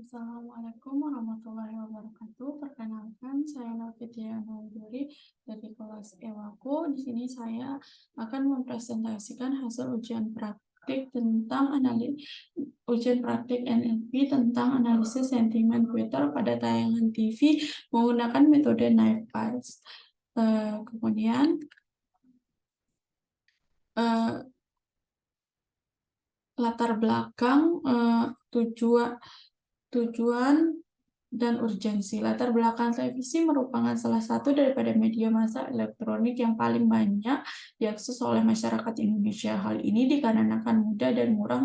Assalamualaikum warahmatullahi wabarakatuh. Perkenalkan, saya Novitya Nauduri dari kelas EWAKU. Di sini saya akan mempresentasikan hasil ujian praktik NLP tentang analisis sentimen Twitter pada tayangan TV menggunakan metode Knife Files. Kemudian latar belakang, tujuan dan urgensi. Latar belakang televisi merupakan salah satu daripada media massa elektronik yang paling banyak diakses oleh masyarakat Indonesia. Hal ini dikarenakan mudah dan murah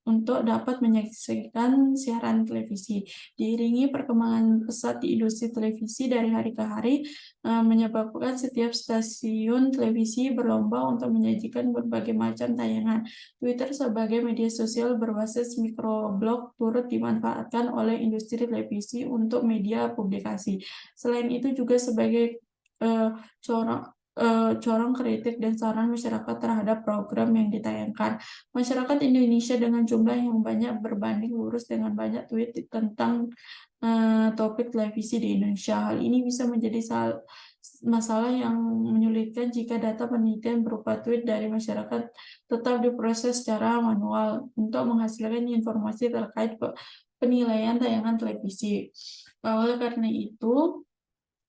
untuk dapat menyaksikan siaran televisi. Diiringi perkembangan pesat di industri televisi dari hari ke hari, menyebabkan setiap stasiun televisi berlomba untuk menyajikan berbagai macam tayangan. Twitter sebagai media sosial berbasis mikroblog turut dimanfaatkan oleh industri televisi untuk media publikasi. Selain itu juga sebagai corong kritik dan saran masyarakat terhadap program yang ditayangkan. Masyarakat Indonesia dengan jumlah yang banyak berbanding lurus dengan banyak tweet tentang topik televisi di Indonesia. Hal ini bisa menjadi masalah yang menyulitkan jika data penelitian berupa tweet dari masyarakat tetap diproses secara manual untuk menghasilkan informasi terkait penilaian tayangan televisi. Oleh karena itu,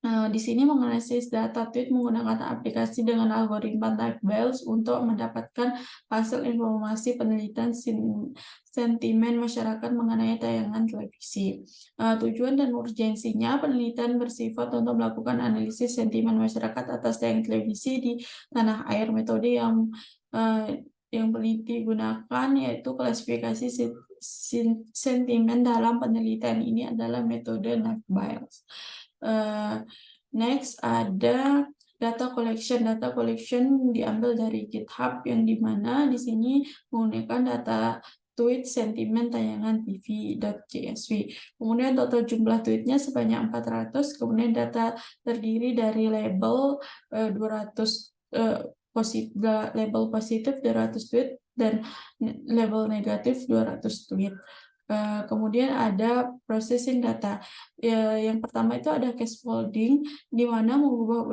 di sini menganalisis data tweet menggunakan aplikasi dengan algoritma Typeballs untuk mendapatkan hasil informasi penelitian sentimen masyarakat mengenai tayangan televisi. Tujuan dan urgensinya, penelitian bersifat untuk melakukan analisis sentimen masyarakat atas tayangan televisi di tanah air. Metode yang peneliti gunakan yaitu klasifikasi sentimen dalam penelitian ini adalah metode Knife-Bayes. Next ada data collection. Data collection diambil dari GitHub yang dimana di sini menggunakan data tweet sentimen tayangan TV.csv. Kemudian total jumlah tweetnya sebanyak 400. Kemudian data terdiri dari label 200 label positif 200 tweet dan label negatif 200 tweet. Kemudian ada processing data. Yang pertama itu ada casefolding, di mana mengubah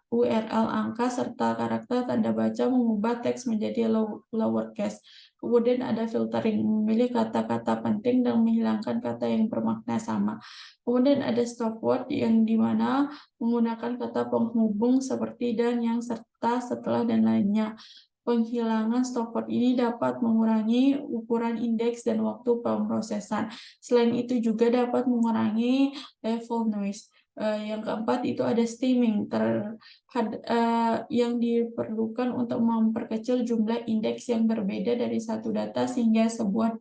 URL angka serta karakter tanda baca, mengubah teks menjadi lowercase. Kemudian ada filtering, memilih kata-kata penting dan menghilangkan kata yang bermakna sama. Kemudian ada stop word, yang di mana menggunakan kata penghubung seperti dan, yang, serta, setelah, dan lainnya. Penghilangan stop word ini dapat mengurangi ukuran indeks dan waktu pemrosesan. Selain itu juga dapat mengurangi level noise. Yang keempat itu ada stemming yang diperlukan untuk memperkecil jumlah indeks yang berbeda dari satu data sehingga sebuah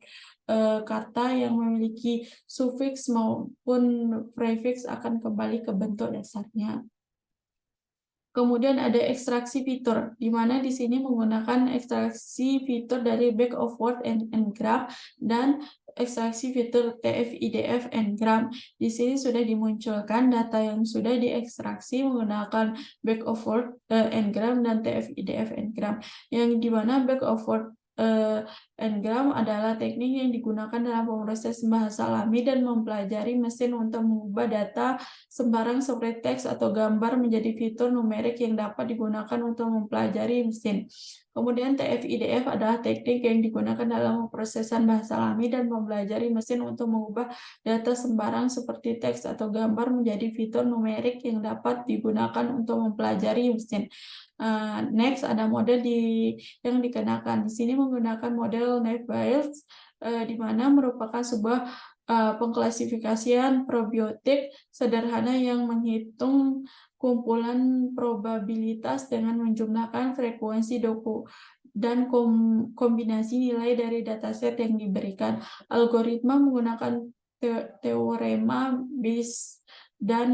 kata yang memiliki sufiks maupun prefix akan kembali ke bentuk dasarnya. Kemudian ada ekstraksi fitur, di mana di sini menggunakan ekstraksi fitur dari back of word and n-gram dan ekstraksi fitur TF-IDF n-gram. Di sini sudah dimunculkan data yang sudah diekstraksi menggunakan back of word n-gram dan TF-IDF n-gram. Yang di mana back of word n-gram adalah teknik yang digunakan dalam pemrosesan bahasa alami dan mempelajari mesin untuk mengubah data sembarang seperti teks atau gambar menjadi fitur numerik yang dapat digunakan untuk mempelajari mesin. Kemudian TF-IDF adalah teknik yang digunakan dalam pemrosesan bahasa alami dan mempelajari mesin untuk mengubah data sembarang seperti teks atau gambar menjadi fitur numerik yang dapat digunakan untuk mempelajari mesin. Next ada model yang dikenakan. Di sini menggunakan model Knife-Bayes, di mana merupakan sebuah pengklasifikasian probiotik sederhana yang menghitung kumpulan probabilitas dengan menjumlahkan frekuensi dan kombinasi nilai dari dataset yang diberikan. Algoritma menggunakan teorema Bayes dan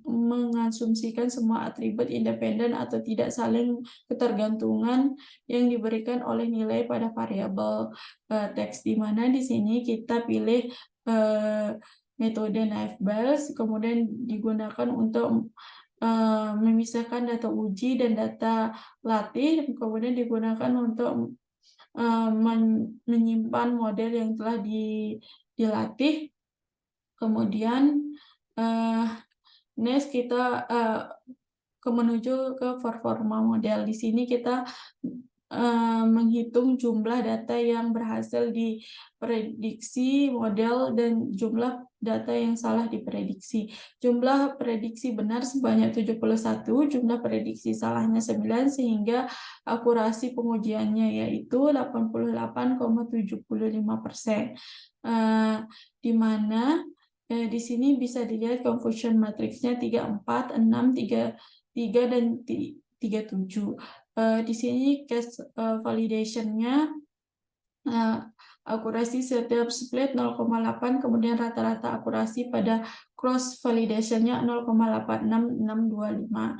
mengasumsikan semua atribut independen atau tidak saling ketergantungan yang diberikan oleh nilai pada variabel teks, di mana di sini kita pilih metode Knife-Bayes, kemudian digunakan untuk memisahkan data uji dan data latih, kemudian digunakan untuk menyimpan model yang telah dilatih. Kemudian next kita menuju ke performa model. Di sini kita menghitung jumlah data yang berhasil diprediksi model dan jumlah data yang salah diprediksi. Jumlah prediksi benar sebanyak 71, jumlah prediksi salahnya 9, sehingga akurasi pengujiannya yaitu 88,75%. Di mana di sini bisa dilihat confusion matriksnya 34, 6, 3, dan 37. Di sini case validation-nya akurasi setiap split 0,8, kemudian rata-rata akurasi pada cross validation-nya 0,86625.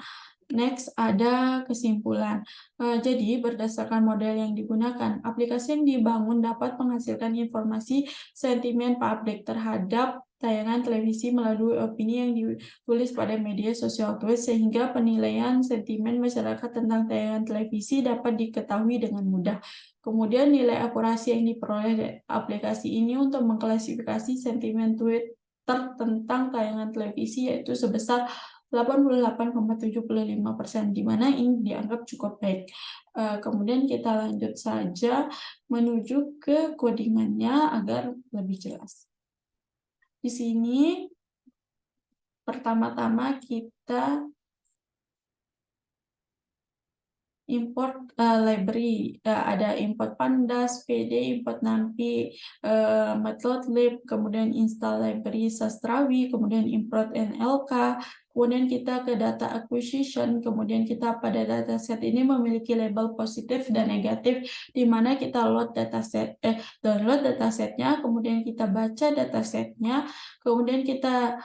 Next, ada kesimpulan. Jadi, berdasarkan model yang digunakan, aplikasi yang dibangun dapat menghasilkan informasi sentimen publik terhadap tayangan televisi melalui opini yang ditulis pada media sosial tweet, sehingga penilaian sentimen masyarakat tentang tayangan televisi dapat diketahui dengan mudah. Kemudian nilai akurasi yang diperoleh aplikasi ini untuk mengklasifikasi sentimen Twitter tentang tayangan televisi yaitu sebesar 88,75%, di mana ini dianggap cukup baik. Kemudian kita lanjut saja menuju ke codingannya agar lebih jelas. Di sini pertama-tama kita import library, ada import pandas, pd, import numpy, matplotlib, kemudian install library sastrawi, kemudian import nlk, kemudian kita ke data acquisition, kemudian kita pada dataset ini memiliki label positif dan negatif, di mana kita download datasetnya, kemudian kita baca datasetnya, kemudian kita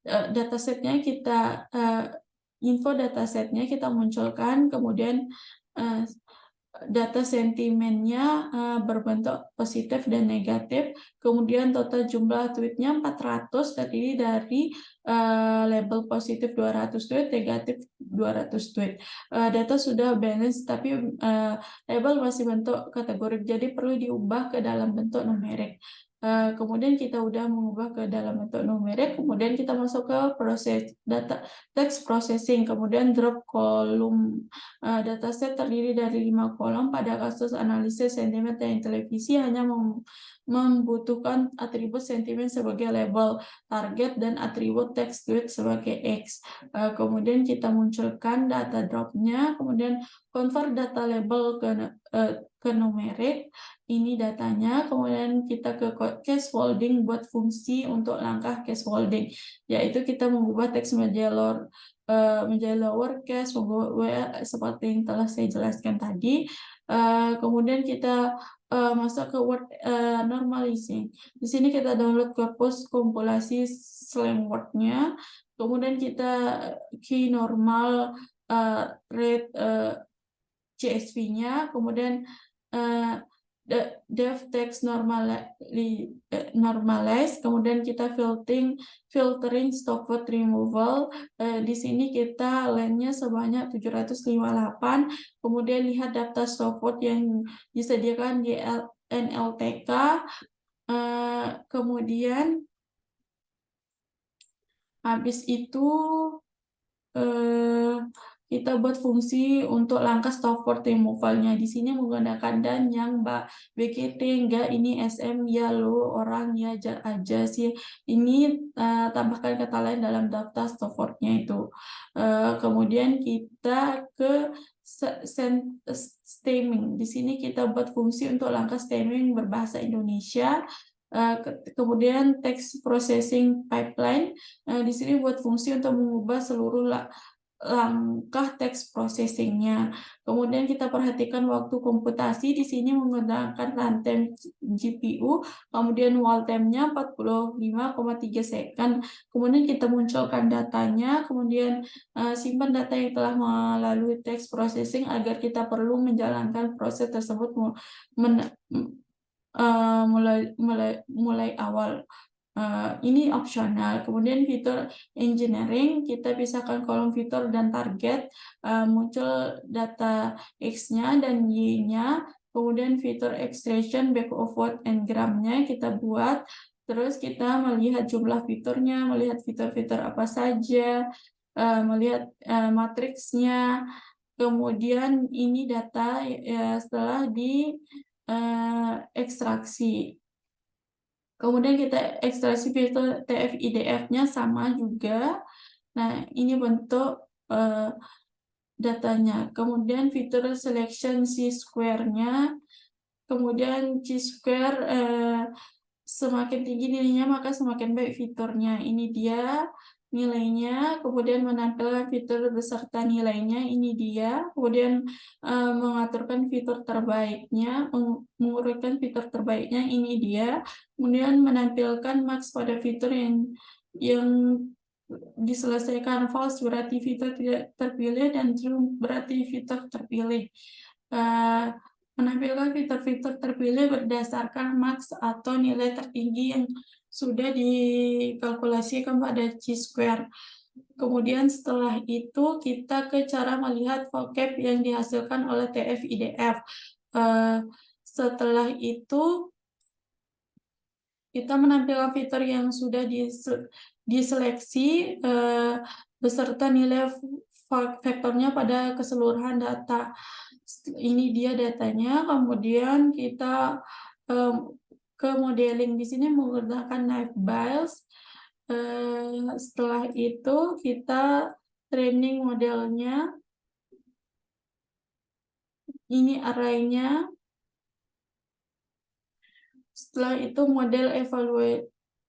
datasetnya kita info datasetnya kita munculkan, kemudian data sentimennya berbentuk positif dan negatif, kemudian total jumlah tweetnya 400, terdiri dari label positif 200 tweet, negatif 200 tweet. Data sudah balance, tapi label masih bentuk kategorik, jadi perlu diubah ke dalam bentuk numerik. Kemudian kita udah mengubah ke dalam bentuk numerik, kemudian kita masuk ke proses data text processing, kemudian drop kolom. Dataset terdiri dari 5 kolom. Pada kasus analisis sentimen tayangan televisi hanya membutuhkan atribut sentimen sebagai label target dan atribut text tweet sebagai X. Kemudian kita munculkan data dropnya, kemudian convert data label ke numerik. Ini datanya, kemudian kita ke case folding buat fungsi untuk langkah case folding, yaitu kita mengubah teks menjadi lowercase, seperti yang telah saya jelaskan tadi. Kemudian kita masuk ke word normalizing. Di sini kita download korpus kompilasi slang word-nya, kemudian kita key normal rate CSV-nya, kemudian dev text normalize, kemudian kita filtering stop word removal. Di sini kita lengthnya sebanyak 758, kemudian lihat daftar stop word yang disediakan di NLTK, kemudian habis itu kita buat fungsi untuk langkah stop word removal-nya. Di sini menggunakan dan, yang, BGT, enggak, ini SM, ya, lo, orang, ya, aja sih. Ini tambahkan kata lain dalam daftar stop word-nya itu. Kemudian kita ke stemming. Di sini kita buat fungsi untuk langkah stemming berbahasa Indonesia. Kemudian text processing pipeline. Di sini buat fungsi untuk mengubah seluruh langkah text processing-nya. Kemudian kita perhatikan waktu komputasi. Di sini menggunakan runtime GPU, kemudian wall time-nya 45,3 second. Kemudian kita munculkan datanya, kemudian simpan data yang telah melalui text processing agar kita perlu menjalankan proses tersebut mulai awal. Ini opsional. Kemudian fitur engineering, kita pisahkan kolom fitur dan target, muncul data X-nya dan Y-nya. Kemudian fitur extraction, backward and gram-nya kita buat. Terus kita melihat jumlah fiturnya, melihat fitur-fitur apa saja, melihat matriksnya. Kemudian ini data setelah di ekstraksi. Kemudian kita ekstraksi fitur TF-IDF-nya sama juga. Nah, ini bentuk datanya. Kemudian fitur selection chi-square-nya. Kemudian chi-square semakin tinggi nilainya maka semakin baik fiturnya. Ini dia nilainya, kemudian menampilkan fitur beserta nilainya, ini dia. Kemudian mengaturkan fitur terbaiknya, mengurutkan fitur terbaiknya, ini dia. Kemudian menampilkan marks pada fitur yang diselesaikan. False berarti fitur tidak terpilih, dan true berarti fitur terpilih. Menampilkan fitur-fitur terpilih berdasarkan marks atau nilai tertinggi yang sudah dikalkulasikan pada chi-square. Kemudian setelah itu kita ke cara melihat vocab yang dihasilkan oleh TF-IDF. Setelah itu kita menampilkan fitur yang sudah diseleksi beserta nilai vektornya pada keseluruhan data. Ini dia datanya. Kemudian kita ke modeling di sini menggunakan Naive-Bayes. Setelah itu kita training modelnya. Ini array-nya. Setelah itu model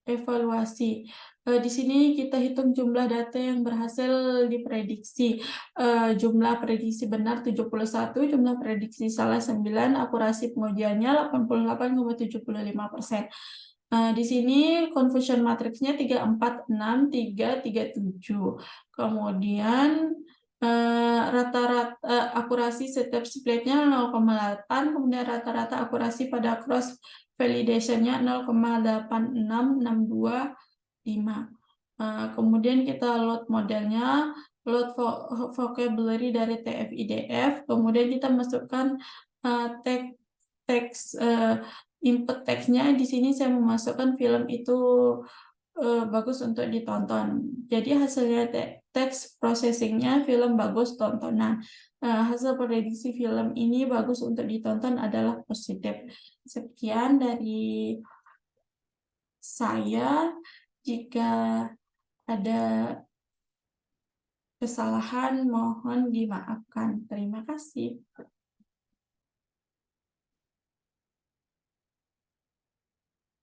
evaluasi. Di sini kita hitung jumlah data yang berhasil diprediksi. Jumlah prediksi benar 71, jumlah prediksi salah 9, akurasi pengujiannya 88,75%. Di sini confusion matriksnya 346, 337. Kemudian rata-rata akurasi setiap splitnya 0,8, kemudian rata-rata akurasi pada cross validation-nya 0,86625. Kemudian kita load modelnya, load vocabulary dari TF-IDF, kemudian kita masukkan teks input teksnya. Di sini saya memasukkan film itu bagus untuk ditonton. Jadi hasilnya teks processing-nya film bagus tontonan. Hasil prediksi film ini bagus untuk ditonton adalah positif. Sekian dari saya. Jika ada kesalahan mohon dimaafkan. Terima kasih.